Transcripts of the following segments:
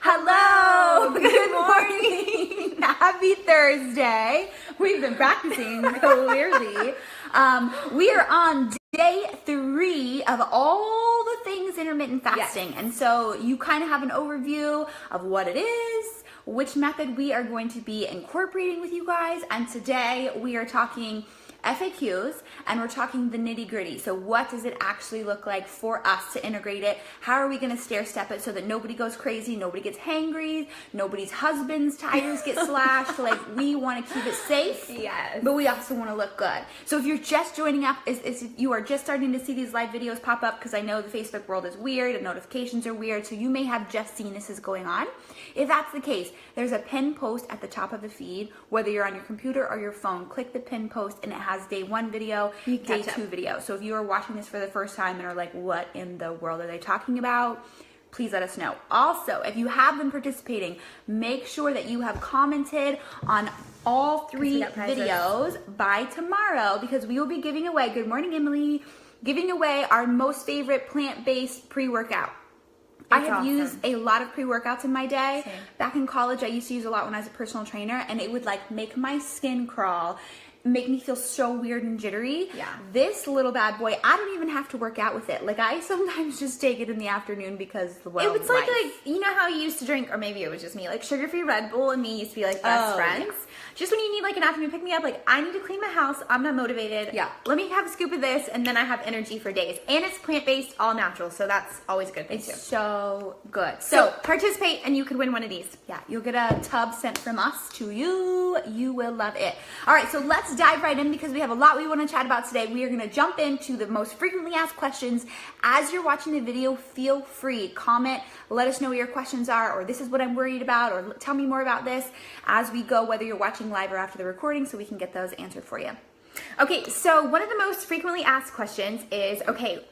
Hello, good morning. Happy Thursday. We've been practicing clearly. We are on day 3 of all the things intermittent fasting. Yes. And so you kind of have an overview of what it is, which method we are going to be incorporating with you guys. And today we are talking FAQs, and we're talking the nitty gritty. So what does it actually look like for us to integrate it? How are we going to stair step it so that nobody goes crazy, nobody gets hangry, nobody's husband's tires get slashed? Like, we want to keep it safe, yes, but we also want to look good. So if you're just joining up, if you are just starting to see these live videos pop up, because I know the Facebook world is weird and notifications are weird, so you may have just seen this is going on. If that's the case, there's a pinned post at the top of the feed, whether you're on your computer or your phone. Click the pinned post and it has day 1 video, day 2 video. So if you are watching this for the first time and are like, what in the world are they talking about? Please let us know. Also, if you have been participating, make sure that you have commented on all 3 videos by tomorrow, because we will be giving away, good morning Emily, giving away our most favorite plant-based pre-workout. I have used a lot of pre-workouts in my day. Same. Back in college, I used to use a lot when I was a personal trainer, and it would like make my skin crawl, make me feel so weird and jittery. Yeah. This little bad boy, I don't even have to work out with it. Like, I sometimes just take it in the afternoon because, well, it was like, you know how you used to drink, or maybe it was just me, like sugar-free Red Bull and me used to be like best friends. Yeah. Just when you need like an afternoon pick me up, like I need to clean my house, I'm not motivated. Yeah. Let me have a scoop of this, and then I have energy for days. And it's plant-based, all natural, so that's always a good thing too. It's so good. So participate and you could win one of these. Yeah, you'll get a tub sent from us to you. You will love it. All right, so let's dive right in because we have a lot we want to chat about today. We are going to jump into the most frequently asked questions. As you're watching the video, feel free, comment, let us know what your questions are, or this is what I'm worried about, or tell me more about this as we go, whether you're watching live or after the recording, so we can get those answered for you. Okay, so one of the most frequently asked questions is, okay,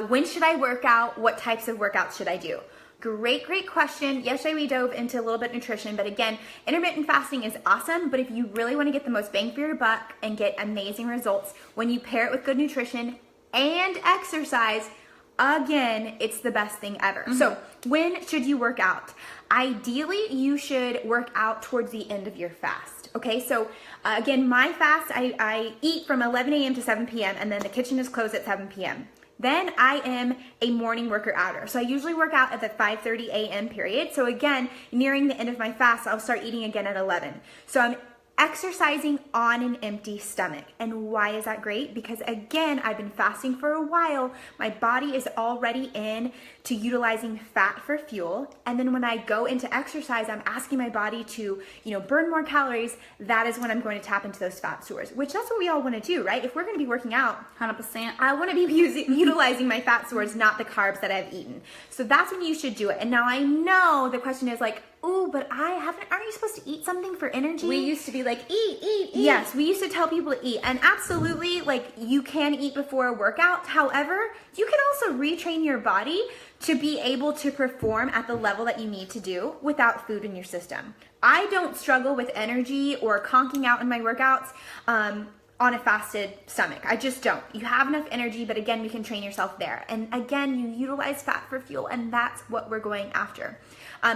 when should I work out? What types of workouts should I do? Great question. Yesterday we dove into a little bit of nutrition, but again, intermittent fasting is awesome, but if you really want to get the most bang for your buck and get amazing results, when you pair it with good nutrition and exercise, again, it's the best thing ever. Mm-hmm. So when should you work out? Ideally, you should work out towards the end of your fast. Okay, so again, my fast, I eat from 11 a.m. to 7 p.m. and then the kitchen is closed at 7 p.m. Then I am a morning worker-outer. So I usually work out at the 5:30 a.m. period. So again, nearing the end of my fast, I'll start eating again at 11. So I'm exercising on an empty stomach. And why is that great? Because again, I've been fasting for a while. My body is already in to utilizing fat for fuel. And then when I go into exercise, I'm asking my body to, burn more calories. That is when I'm going to tap into those fat stores, which that's what we all want to do, right? If we're going to be working out 100%, I want to be utilizing my fat stores, not the carbs that I've eaten. So that's when you should do it. And now I know the question is like, ooh, but aren't you supposed to eat something for energy? We used to be like, eat. Yes, we used to tell people to eat. And absolutely, like, you can eat before a workout. However, you can also retrain your body to be able to perform at the level that you need to do without food in your system. I don't struggle with energy or conking out in my workouts on a fasted stomach. I just don't. You have enough energy, but again, you can train yourself there. And again, you utilize fat for fuel, and that's what we're going after.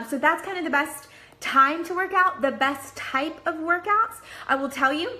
So that's kind of the best time to work out, the best type of workouts. I will tell you,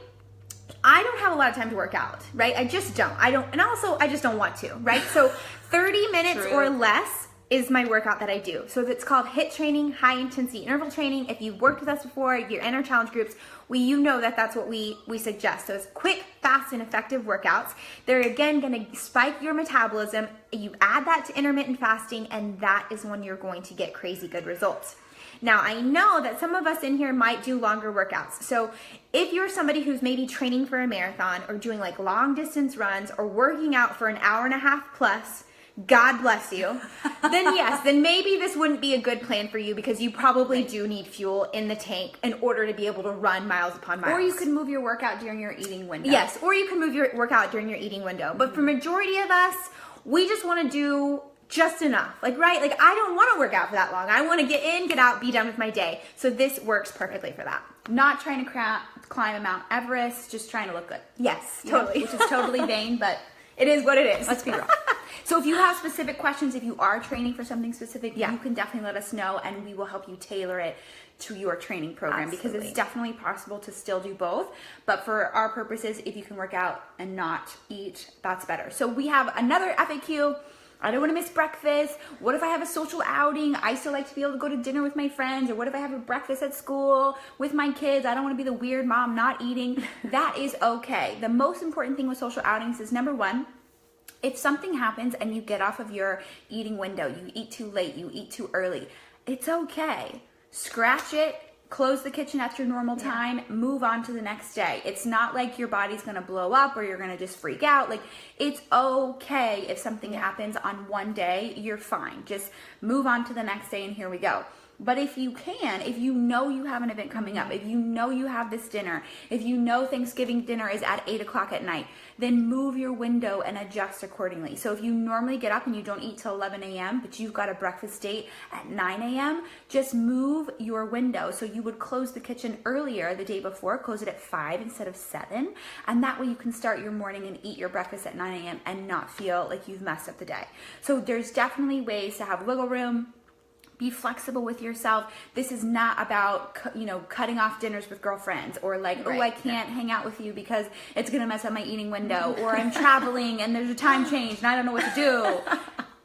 I don't have a lot of time to work out, right? I just don't. And also I just don't want to, right? So 30 minutes or less is my workout that I do. So it's called HIIT training, high intensity interval training. If you've worked with us before, you're in our challenge groups, that's what we suggest. So it's quick, fast, and effective workouts. They're again going to spike your metabolism. You add that to intermittent fasting, and that is when you're going to get crazy good results. Now, I know that some of us in here might do longer workouts. So if you're somebody who's maybe training for a marathon or doing like long distance runs or working out for an hour and a half plus, God bless you, then yes, then maybe this wouldn't be a good plan for you because you probably do need fuel in the tank in order to be able to run miles upon miles. Or you could move your workout during your eating window. Yes, or you can move your workout during your eating window. But for majority of us, we just want to do just enough, right? Like, I don't want to work out for that long. I want to get in, get out, be done with my day. So this works perfectly for that. Not trying to climb Mount Everest, just trying to look good. Yes, totally. Which is totally vain, but it is what it is. Let's be real. So if you have specific questions, if you are training for something specific, Yeah. you can definitely let us know and we will help you tailor it to your training program. Absolutely. Because it's definitely possible to still do both. But for our purposes, if you can work out and not eat, that's better. So we have another FAQ. I don't want to miss breakfast. What if I have a social outing? I still like to be able to go to dinner with my friends. Or what if I have a breakfast at school with my kids? I don't want to be the weird mom not eating. That is okay. The most important thing with social outings is, number one, if something happens and you get off of your eating window, you eat too late, you eat too early, it's okay. Scratch it, close the kitchen at your normal time, move on to the next day. It's not like your body's gonna blow up or you're gonna just freak out. Like, it's okay if something happens on one day, you're fine. Just move on to the next day and here we go. But if you can, if you know you have an event coming up, if you know you have this dinner, if you know Thanksgiving dinner is at 8 o'clock at night, then move your window and adjust accordingly. So if you normally get up and you don't eat till 11 a.m., but you've got a breakfast date at 9 a.m., just move your window. So you would close the kitchen earlier the day before, close it at 5 instead of 7, and that way you can start your morning and eat your breakfast at 9 a.m. and not feel like you've messed up the day. So there's definitely ways to have wiggle room. Be flexible with yourself. This is not about, cutting off dinners with girlfriends or like, I can't hang out with you because it's going to mess up my eating window, or I'm traveling and there's a time change and I don't know what to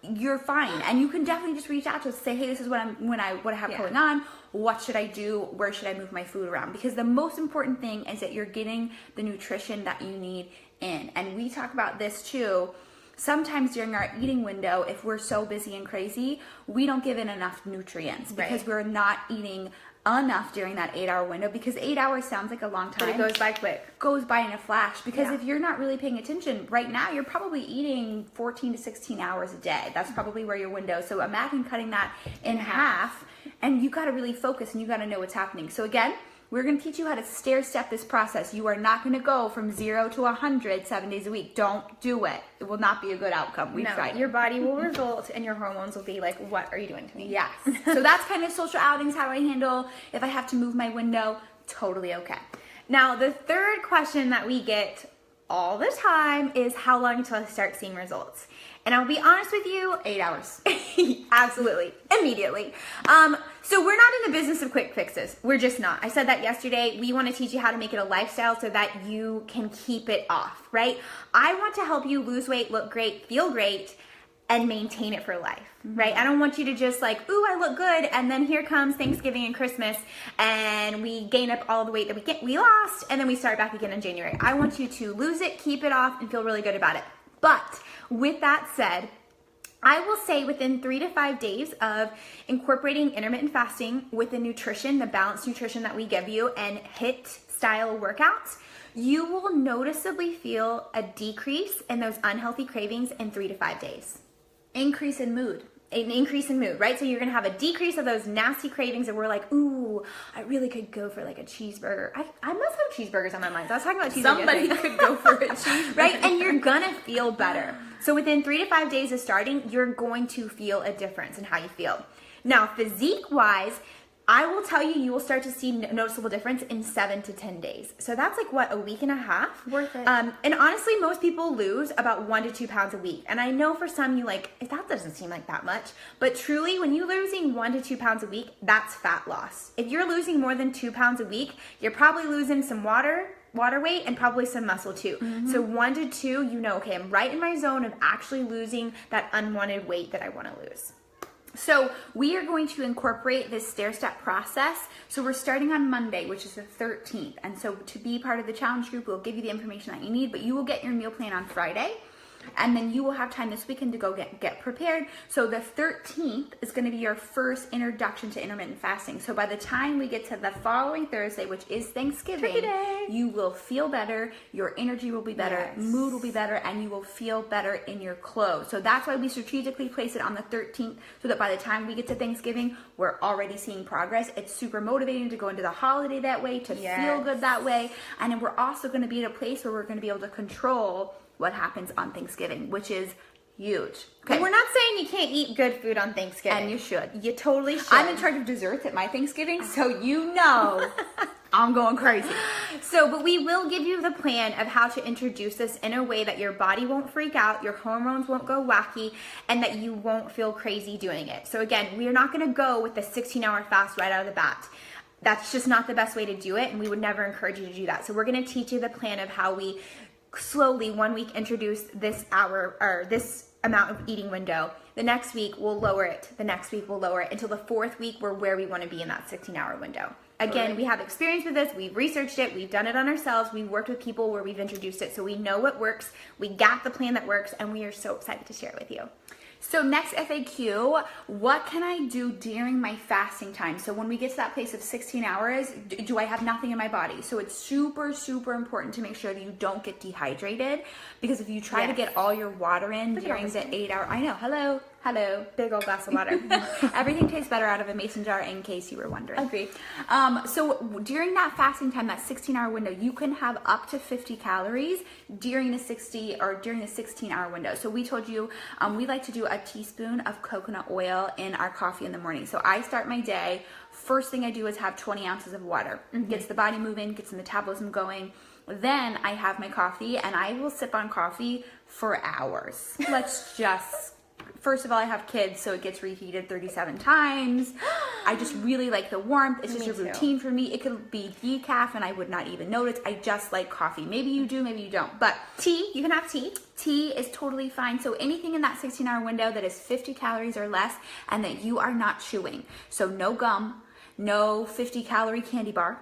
do. You're fine. And you can definitely just reach out to us and say, hey, this is what I have going on. What should I do? Where should I move my food around? Because the most important thing is that you're getting the nutrition that you need in. And we talk about this too. Sometimes during our eating window, if we're so busy and crazy, we don't give in enough nutrients because we're not eating enough during that 8-hour window, because 8 hours sounds like a long time. But it goes by quick. Goes by in a flash, because if you're not really paying attention right now, you're probably eating 14 to 16 hours a day. That's probably where your window. So imagine cutting that in half, and you got to really focus and you got to know what's happening. So again, we're going to teach you how to stair-step this process. You are not going to go from 0 to 100 7 days a week. Don't do it. It will not be a good outcome. We've tried. Your body will revolt and your hormones will be like, what are you doing to me? Yes. So that's kind of social outings, how I handle if I have to move my window. Totally okay. Now, the third question that we get all the time is, how long until I start seeing results? And I'll be honest with you, 8 hours. Absolutely. Immediately. So we're not in the business of quick fixes. We're just not. I said that yesterday. We want to teach you how to make it a lifestyle so that you can keep it off, right? I want to help you lose weight, look great, feel great, and maintain it for life, right? I don't want you to just like, ooh, I look good, and then here comes Thanksgiving and Christmas, and we gain up all the weight that we lost, and then we start back again in January. I want you to lose it, keep it off, and feel really good about it. But with that said, I will say within 3 to 5 days of incorporating intermittent fasting with the nutrition, the balanced nutrition that we give you, and HIIT style workouts, you will noticeably feel a decrease in those unhealthy cravings in 3 to 5 days. Increase in mood. An increase in mood, right? So you're gonna have a decrease of those nasty cravings that we're like, ooh, I really could go for like a cheeseburger. I must have cheeseburgers on my mind. So I was talking about cheeseburgers. Somebody could go for a cheeseburger. Right? And you're gonna feel better. So within 3 to 5 days of starting, you're going to feel a difference in how you feel. Now, physique-wise, I will tell you, you will start to see noticeable difference in 7 to 10 days. So that's like, what, a week and a half? Worth it. And honestly, most people lose about 1 to 2 pounds a week. And I know for some, you like, that doesn't seem like that much. But truly, when you're losing 1 to 2 pounds a week, that's fat loss. If you're losing more than 2 pounds a week, you're probably losing some water weight and probably some muscle too. So 1 to 2, you know, okay, I'm right in my zone of actually losing that unwanted weight that I want to lose. So we are going to incorporate this stair-step process. So we're starting on Monday, which is the 13th. And so to be part of the challenge group, we'll give you the information that you need, but you will get your meal plan on Friday. And then you will have time this weekend to go get prepared. So the 13th is going to be your first introduction to intermittent fasting. So by the time we get to the following Thursday, which is Thanksgiving, you will feel better, your energy will be better, mood will be better, and you will feel better in your clothes. So that's why we strategically place it on the 13th, so that by the time we get to Thanksgiving, we're already seeing progress. It's super motivating to go into the holiday that way, to feel good that way. And then we're also going to be at a place where we're going to be able to control what happens on Thanksgiving, which is huge. Okay. And we're not saying you can't eat good food on Thanksgiving. And you should. You totally should. I'm in charge of desserts at my Thanksgiving, so you know I'm going crazy. So, but we will give you the plan of how to introduce this in a way that your body won't freak out, your hormones won't go wacky, and that you won't feel crazy doing it. So again, we are not going to go with the 16-hour fast right out of the bat. That's just not the best way to do it, and we would never encourage you to do that. So we're going to teach you the plan of how we slowly, 1 week, introduce this hour or this amount of eating window. The next week we'll lower it. The next week we'll lower it until the 4th week we're where we want to be in that 16-hour window. Again, we have experience with this. We've researched it. We've done it on ourselves. We've worked with people where we've introduced it. So we know what works. We got the plan that works, and we are so excited to share it with you. So next FAQ, what can I do during my fasting time? So when we get to that place of 16 hours, do I have nothing in my body? So it's super, super important to make sure that you don't get dehydrated, because if you try to get all your water in during the 8 hour, I know, hello, Big old glass of water. Everything tastes better out of a mason jar, in case you were wondering. Agreed. So during that fasting time, that 16-hour window, you can have up to 50 calories during the 16-hour window. So we told you we like to do a teaspoon of coconut oil in our coffee in the morning. So I start my day, first thing I do is have 20 ounces of water. Gets the body moving, gets the metabolism going. Then I have my coffee, and I will sip on coffee for hours. First of all, I have kids, so it gets reheated 37 times. I just really like the warmth. It's just a routine for me. It could be decaf, and I would not even notice. I just like coffee. Maybe you do, maybe you don't. But tea, you can have tea. Tea is totally fine. So anything in that 16-hour window that is 50 calories or less and that you are not chewing. So no gum, no 50-calorie candy bar,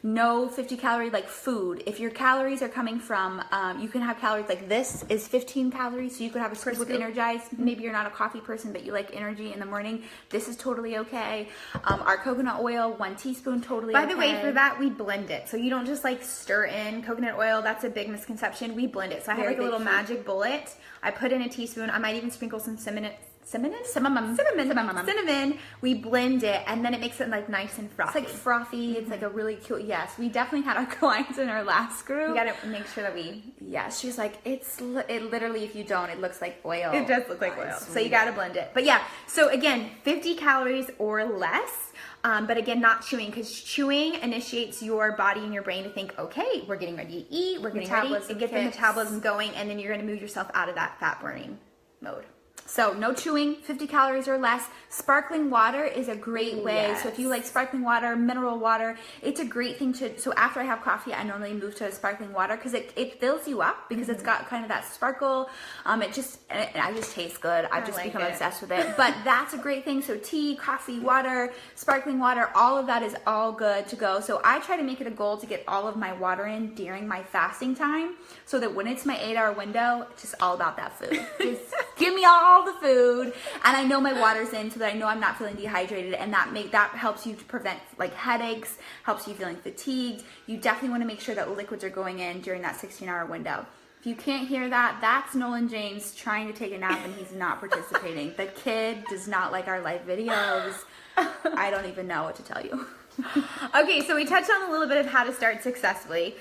no 50-calorie like food. If your calories are coming from, you can have calories like this is 15 calories, so you could have a scoop of Energized. Maybe you're not a coffee person, but you like energy in the morning. This is totally okay. Our coconut oil, 1 teaspoon, totally okay. By the way, for that, we blend it. So you don't just like stir in coconut oil. That's a big misconception. We blend it. So I have like a little magic bullet. I put in a teaspoon. I might even sprinkle some cinnamon. We blend it, and then it makes it like nice and frothy. It's like frothy. It's like a really cute. Yes, we definitely had our clients in our last group. We gotta make sure that we. Yes, she's like, it literally, if you don't, it looks like oil. It does look like oil. So you gotta blend it. But yeah, so again, 50 calories or less. But again, not chewing, because chewing initiates your body and your brain to think, okay, we're getting ready to eat. We're getting ready to get the metabolism going, and then you're gonna move yourself out of that fat burning mode. So no chewing, 50 calories or less. Sparkling water is a great way. Yes. So if you like sparkling water, mineral water, it's a great thing to, so after I have coffee, I normally move to sparkling water because it fills you up, because it's got kind of that sparkle. I just taste good. I've just become obsessed with it. But that's a great thing. So tea, coffee, water, sparkling water, all of that is all good to go. So I try to make it a goal to get all of my water in during my fasting time, so that when it's my 8-hour window, it's just all about that food. Just give me all the food, and I know my water's in, so that I know I'm not feeling dehydrated, and that helps you to prevent like headaches, helps you feeling fatigued. You definitely want to make sure that liquids are going in during that 16-hour window. If you can't hear that, that's Nolan James trying to take a nap, and he's not participating. The kid does not like our live videos. I don't even know what to tell you. Okay, so we touched on a little bit of how to start successfully.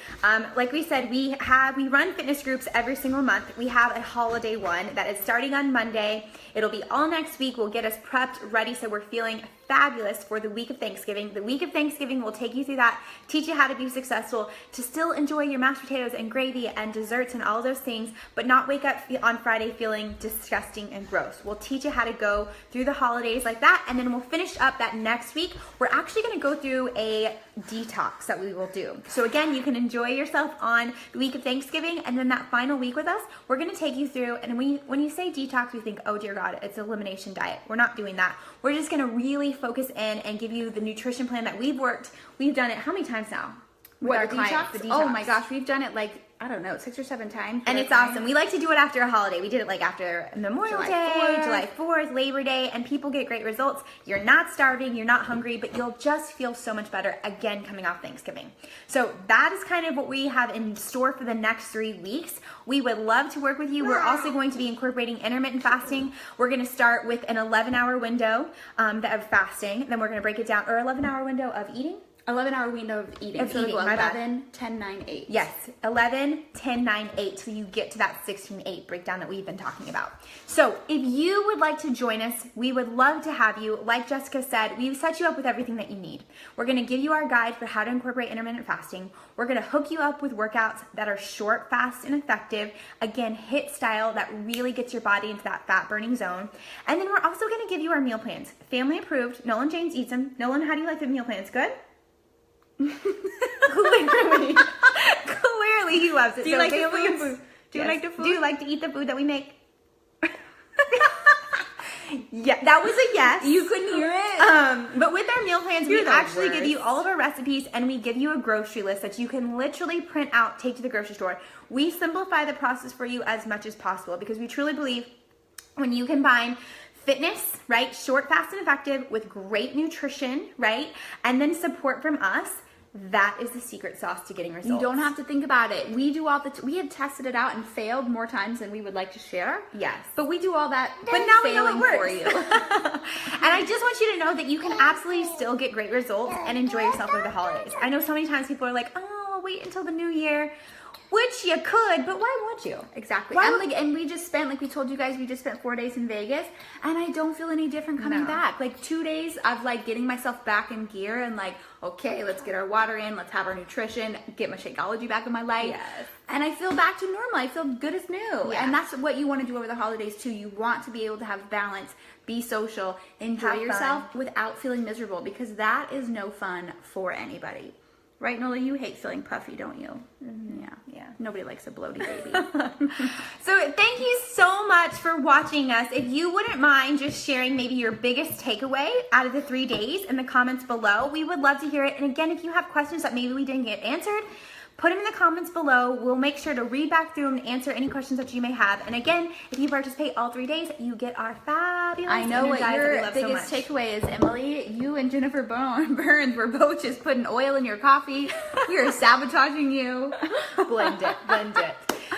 Like we said, we run fitness groups every single month. We have a holiday one that is starting on Monday. It'll be all next week. We'll get us prepped, ready, so we're feeling fabulous for the week of Thanksgiving. The week of Thanksgiving will take you through that, teach you how to be successful, to still enjoy your mashed potatoes and gravy and desserts and all those things, but not wake up on Friday feeling disgusting and gross. We'll teach you how to go through the holidays like that, and then we'll finish up that next week. We're actually going to go through a detox that we will do. So again, you can enjoy yourself on the week of Thanksgiving, and then that final week with us, we're going to take you through, and when you say detox, we think, oh dear God, it's an elimination diet. We're not doing that. We're just going to really focus in and give you the nutrition plan that we've done it how many times now? What, the detox? Oh my gosh, we've done it like, I don't know, 6 or 7 times. And it's awesome. We like to do it after a holiday. We did it like after Memorial Day, July 4th, Labor Day, and people get great results. You're not starving, you're not hungry, but you'll just feel so much better, again, coming off Thanksgiving. So that is kind of what we have in store for the next 3 weeks. We would love to work with you. We're also going to be incorporating intermittent fasting. We're going to start with an 11-hour window of fasting. Then we're going to break it down, or 11-hour window of eating. 11-hour window of eating. So eating, go my bad. 11, 10, 9, 8. Yes, 11, 10, 9, 8, so you get to that 16, 8 breakdown that we've been talking about. So if you would like to join us, we would love to have you. Like Jessica said, we've set you up with everything that you need. We're going to give you our guide for how to incorporate intermittent fasting. We're going to hook you up with workouts that are short, fast, and effective. Again, HIIT style that really gets your body into that fat burning zone. And then we're also going to give you our meal plans. Family approved. Nolan James eats them. Nolan, how do you like the meal plans? Good? Clearly he loves it. Do you like the food? Do you like the food? Do you like to eat the food that we make? Yeah, that was a yes. You couldn't hear it? But with our meal plans, You're we the actually give worst. you all of our recipes, and we give you a grocery list that you can literally print out, take to the grocery store. We simplify the process for you as much as possible because we truly believe when you combine fitness, right, short, fast, and effective with great nutrition, right, and then support from us, that is the secret sauce to getting results. You don't have to think about it. We do all we have tested it out and failed more times than we would like to share. Yes. But we do all that. But now we know it failing works. for you. And I just want you to know that you can absolutely still get great results and enjoy yourself over the holidays. I know so many times people are like, oh, I'll wait until the new year, which you could, but why would you? Exactly. Why And would- and we just spent, like we told you guys, we just spent 4 days in Vegas, and I don't feel any different coming No. back. Like 2 days of like getting myself back in gear and like, okay, let's get our water in, let's have our nutrition, get my Shakeology back in my life. Yes. And I feel back to normal. I feel good as new. Yes. And that's what you want to do over the holidays too. You want to be able to have balance, be social, enjoy Have yourself fun. without feeling miserable, because that is no fun for anybody. Right, Nola? You hate feeling puffy, don't you? Mm-hmm. Yeah. Nobody likes a bloaty baby. So thank you so much for watching us. If you wouldn't mind just sharing maybe your biggest takeaway out of the 3 days in the comments below, we would love to hear it. And again, if you have questions that maybe we didn't get answered, put them in the comments below. We'll make sure to read back through them and answer any questions that you may have. And again, if you participate all 3 days, you get our fabulous I know what Energize that we your love so biggest much. takeaway is, Emily. You and Jennifer Burns were both just putting oil in your coffee. We are sabotaging you. Blend it, blend it.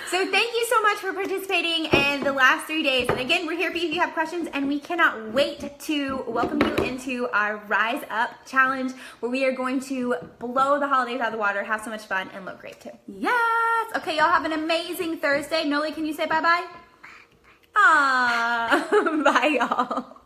So thank you so much for participating in the last 3 days. And again, we're here for you if you have questions, and we cannot wait to welcome you into our Rise Up Challenge, where we are going to blow the holidays out of the water, have so much fun, and look great too. Yes. Okay, y'all have an amazing Thursday. Noli, can you say bye-bye? Aww. Bye, y'all.